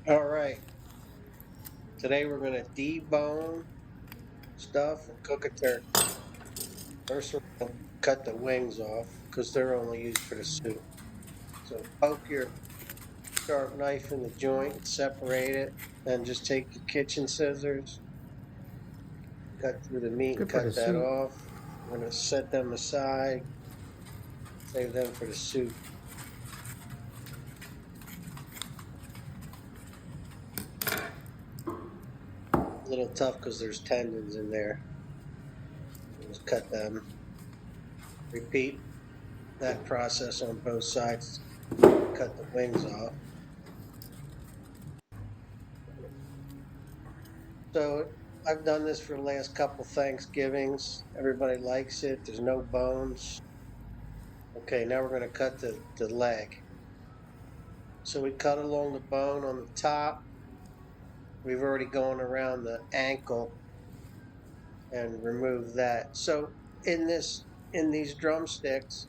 All right, today we're going to debone stuff and cook a turkey. First, we're going to cut the wings off because they're only used for the soup. So poke your sharp knife in the joint and separate it. Then just take your kitchen scissors, cut through the meat and Good for the cut that soup. off. We're going to set them aside, save them for the soup. A little tough because there's tendons in there. Just cut them. Repeat that process on both sides. Cut the wings off. So I've done this for the last couple Thanksgivings. Everybody likes it. There's no bones. Okay, now we're going to cut the leg. So we cut along the bone on the top. We've already gone around the ankle and removed that. So in these drumsticks,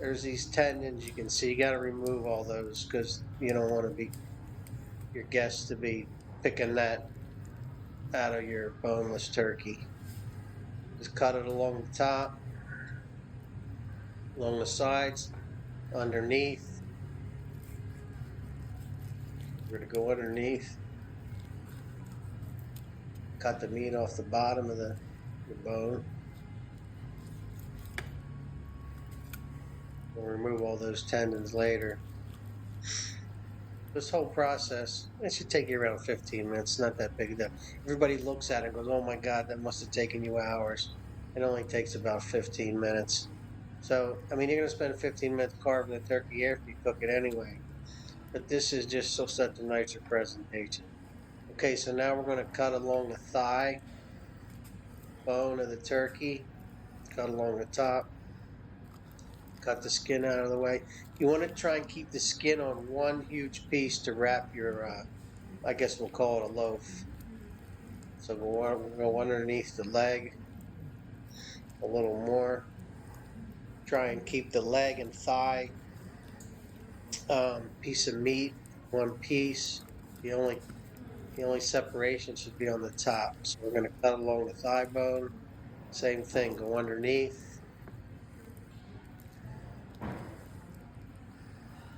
there's these tendons you can see. You got to remove all those because you don't want to be your guests to be picking that out of your boneless turkey. Just cut it along the top, along the sides, underneath. We're going to go underneath, cut the meat off the bottom of the bone. We'll remove all those tendons later. This whole process, it should take you around 15 minutes, not that big a deal. Everybody looks at it and goes, oh my God, that must have taken you hours. It only takes about 15 minutes. So, I mean, you're going to spend 15 minutes carving the turkey after you cook it anyway. But this is just so such a nicer presentation. Okay, so now we're going to cut along the thigh bone of the turkey, cut along the top, cut the skin out of the way. You want to try and keep the skin on one huge piece to wrap your, I guess we'll call it a loaf. So we'll go underneath the leg a little more. Try and keep the leg and thigh piece of meat one piece. The only separation should be on the top. So we're going to cut along the thigh bone. Same thing, go underneath.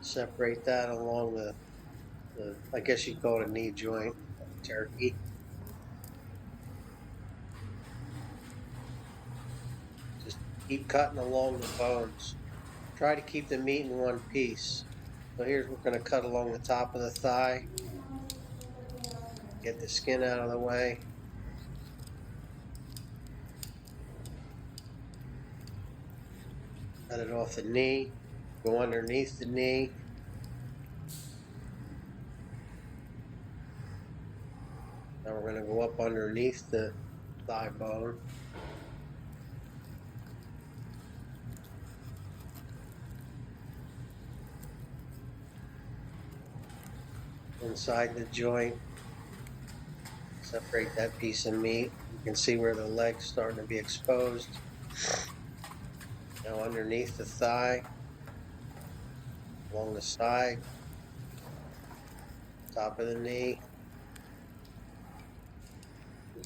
Separate that along the I guess you'd call it a knee joint of the turkey. Just keep cutting along the bones. Try to keep the meat in one piece. So here's we're going to cut along the top of the thigh. Get the skin out of the way. Cut it off the knee. Go underneath the knee. Now we're going to go up underneath the thigh bone. Inside the joint. Separate that piece of meat. You can see where the leg's starting to be exposed. Now underneath the thigh, along the side, top of the knee.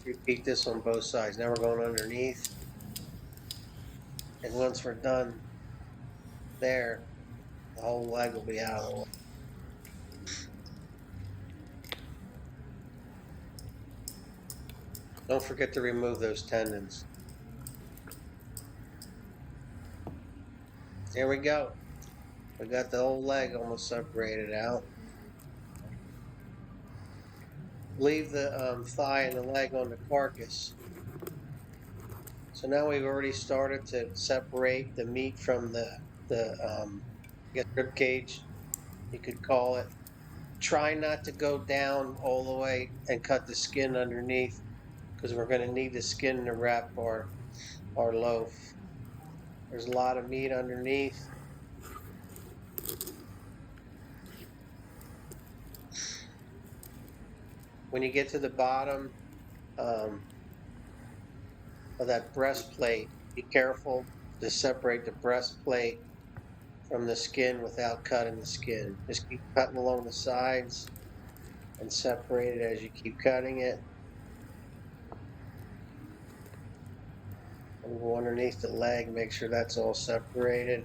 Repeat this on both sides. Now we're going underneath. And once we're done there, the whole leg will be out of the way. Don't forget to remove those tendons. There we go. We got the whole leg almost separated out. Leave the thigh and the leg on the carcass. So now we've already started to separate the meat from the I guess rib cage, you could call it. Try not to go down all the way and cut the skin underneath because we're going to need the skin to wrap our loaf. There's a lot of meat underneath. When you get to the bottom of that breastplate, be careful to separate the breastplate from the skin without cutting the skin. Just keep cutting along the sides. and separate it as you keep cutting it. And go underneath the leg, make sure that's all separated.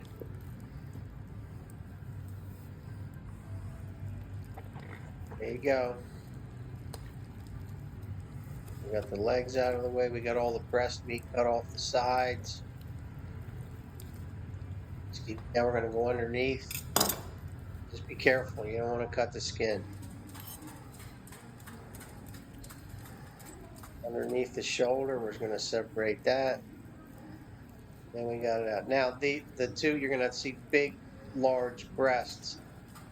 There you go. We got the legs out of the way. We got all the breast meat cut off the sides. Now we're going to go underneath. Just be careful. You don't want to cut the skin. Underneath the shoulder, we're going to separate that. Then we got it out. Now the two, you're going to see big, large breasts.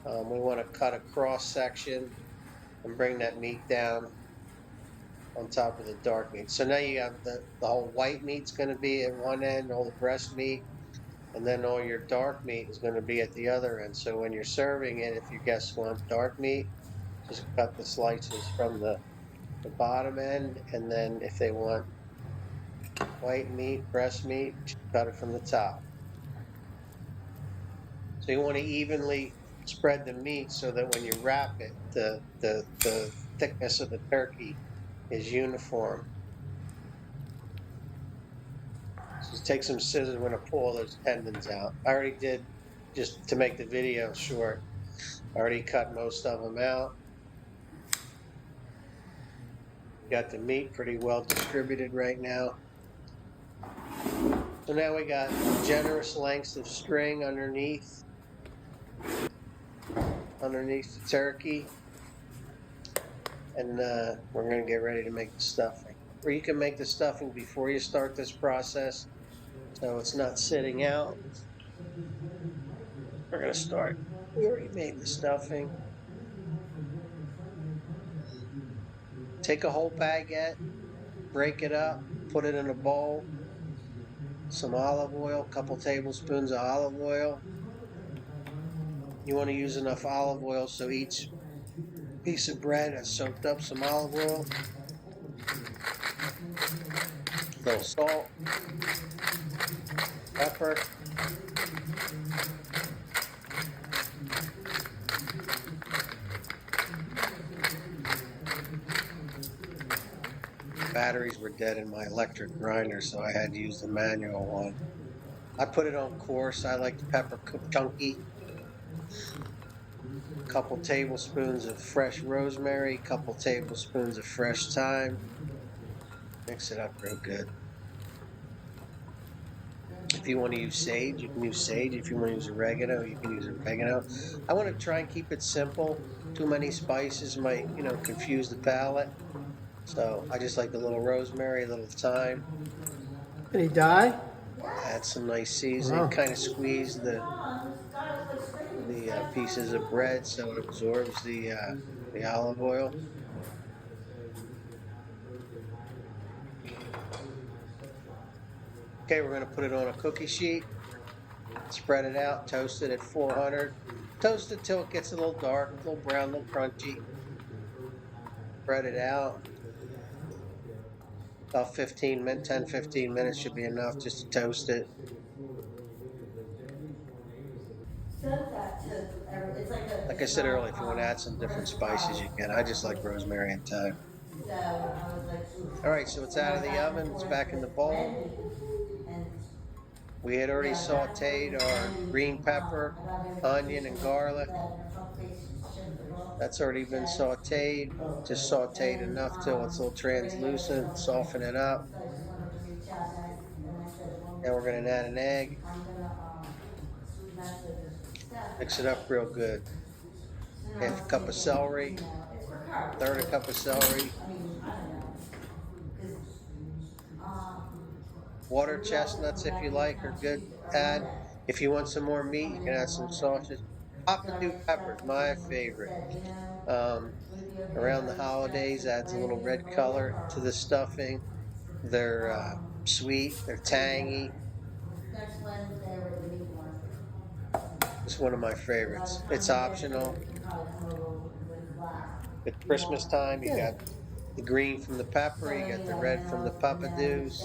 We want to cut a cross section and bring that meat down on top of the dark meat. So now you have the whole white meat's going to be at one end, all the breast meat, and then all your dark meat is going to be at the other end. So when you're serving it, if your guests want dark meat, just cut the slices from the bottom end, and then if they want white meat, breast meat, cut it from the top. So you want to evenly spread the meat so that when you wrap it, the thickness of the turkey is uniform. So just take some scissors, we're going to pull those tendons out. I already did, just to make the video short, I already cut most of them out. Got the meat pretty well distributed right now. So now we got generous lengths of string underneath the turkey. And we're going to get ready to make the stuffing. Or you can make the stuffing before you start this process, so it's not sitting out. We're going to start. We already made the stuffing. Take a whole baguette, break it up, put it in a bowl, some olive oil, a couple tablespoons of olive oil. You want to use enough olive oil so each piece of bread has soaked up some olive oil. A little salt, pepper, batteries were dead in my electric grinder, so I had to use the manual one. I put it on coarse. I like the pepper cooked chunky. A couple tablespoons of fresh rosemary, a couple tablespoons of fresh thyme. Mix it up real good. If you want to use sage, you can use sage. If you want to use oregano, you can use oregano. I want to try and keep it simple. Too many spices might, confuse the palate. So I just like a little rosemary, a little thyme. Did he die? Add some nice seasoning. Wow. Kind of squeeze the pieces of bread so it absorbs the olive oil. Okay, we're going to put it on a cookie sheet. Spread it out. Toast it at 400. Toast it till it gets a little dark, a little brown, a little crunchy. Spread it out. About 10-15 minutes should be enough just to toast it. Like I said earlier, if you want to add some different spices, you can. I just like rosemary and thyme. All right, so it's out of the oven. It's back in the bowl. We had already sauteed our green pepper, onion, and garlic. That's already been sauteed. Just sauteed enough till it's a little translucent. Soften it up. Now we're going to add an egg. Mix it up real good. Half a cup of celery. Third a cup of celery. Water chestnuts, if you like, are good to add. If you want some more meat, you can add some sausage. Peppadew peppers, my favorite. Around the holidays, adds a little red color to the stuffing. They're sweet, they're tangy. It's one of my favorites. It's optional. At Christmas time, you got the green from the pepper, you got the red from the peppadews.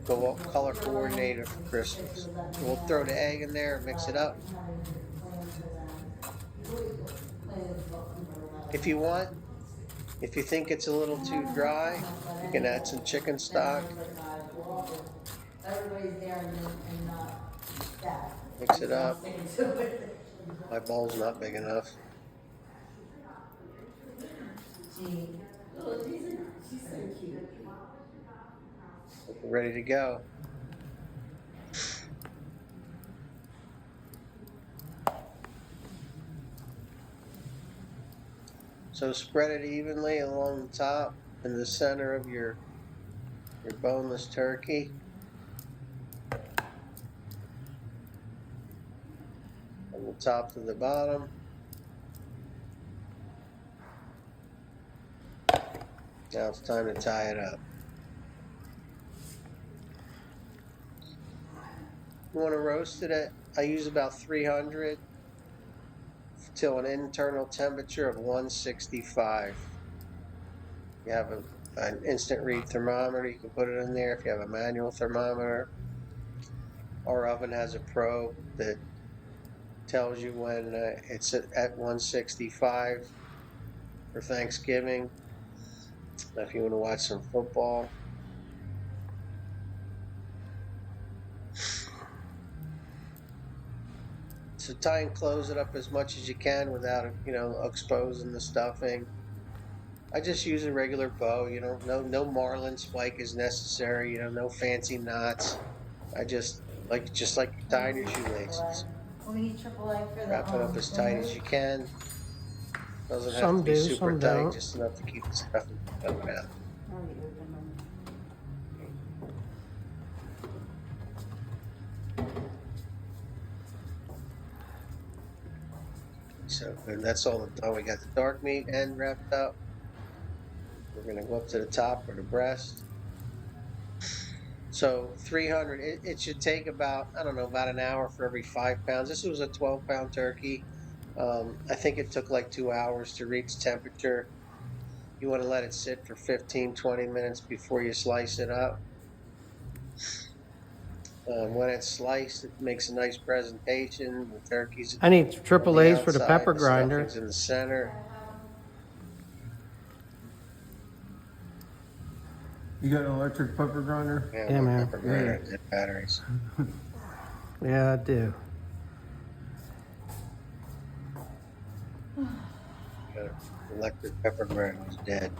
Go color coordinated for Christmas. We'll throw the egg in there, mix it up. If you want, if you think it's a little too dry, you can add some chicken stock. Everybody's there and not that. Mix it I'm up. sticking to it. My bowl's not big enough. She's so cute. We're ready to go. So spread it evenly along the top and the center of your boneless turkey. From the top to the bottom. Now it's time to tie it up. You want to roast it at, I use about 300 till an internal temperature of 165. You have an instant read thermometer, you can put it in there. If you have a manual thermometer, our oven has a probe that tells you when it's at 165 for Thanksgiving. If you want to watch some football. So try and close it up as much as you can without, exposing the stuffing. I just use a regular bow, no marlin spike is necessary, no fancy knots. I just like you're tying your shoelaces. We need AAA for the Wrap it up as tight as you can. Doesn't have Some to be do, super some tight, don't. just enough to keep the stuffing coming out. So and that's all done. We got the dark meat end wrapped up. We're gonna go up to the top for the breast. So 300, it should take about, I don't know, about an hour for every 5 pounds. This was a 12-pound turkey. I think it took like 2 hours to reach temperature. You want to let it sit for 15, 20 minutes before you slice it up. When it's sliced, it makes a nice presentation. The turkey's I need on triple the A's for the outside, pepper the grinder. stuffing's in the center. You got an electric pepper grinder? Yeah, man. Pepper grinder and batteries. Yeah, I do. Electric pepper grinder was dead.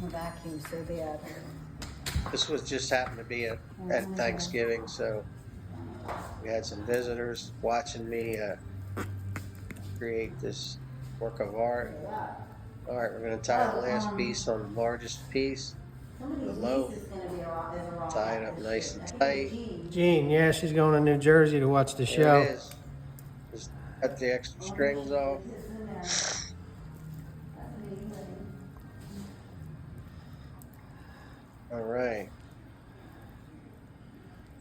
The vacuum so bad. This was just happened to be at Thanksgiving, so we had some visitors watching me create this work of art. All right, we're going to tie the last piece on the largest piece, the loaf. Tie it up nice and tight. Jean, yeah, she's going to New Jersey to watch the There show. it is. Just cut the extra strings off. All right.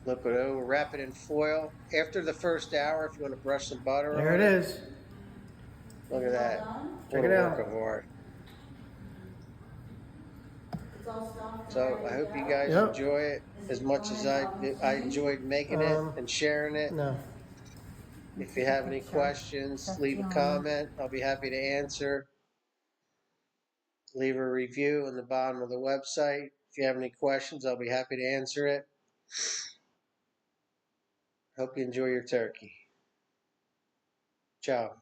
Flip it over, wrap it in foil. After the first hour, if you want to brush some butter on There it is. Look at that. Check What it a out. work of art. So I hope you guys Yep. enjoy it as much as I enjoyed making it and sharing it. No. If you have any questions, leave a comment. I'll be happy to answer. Leave a review on the bottom of the website. If you have any questions, I'll be happy to answer it. Hope you enjoy your turkey. Ciao.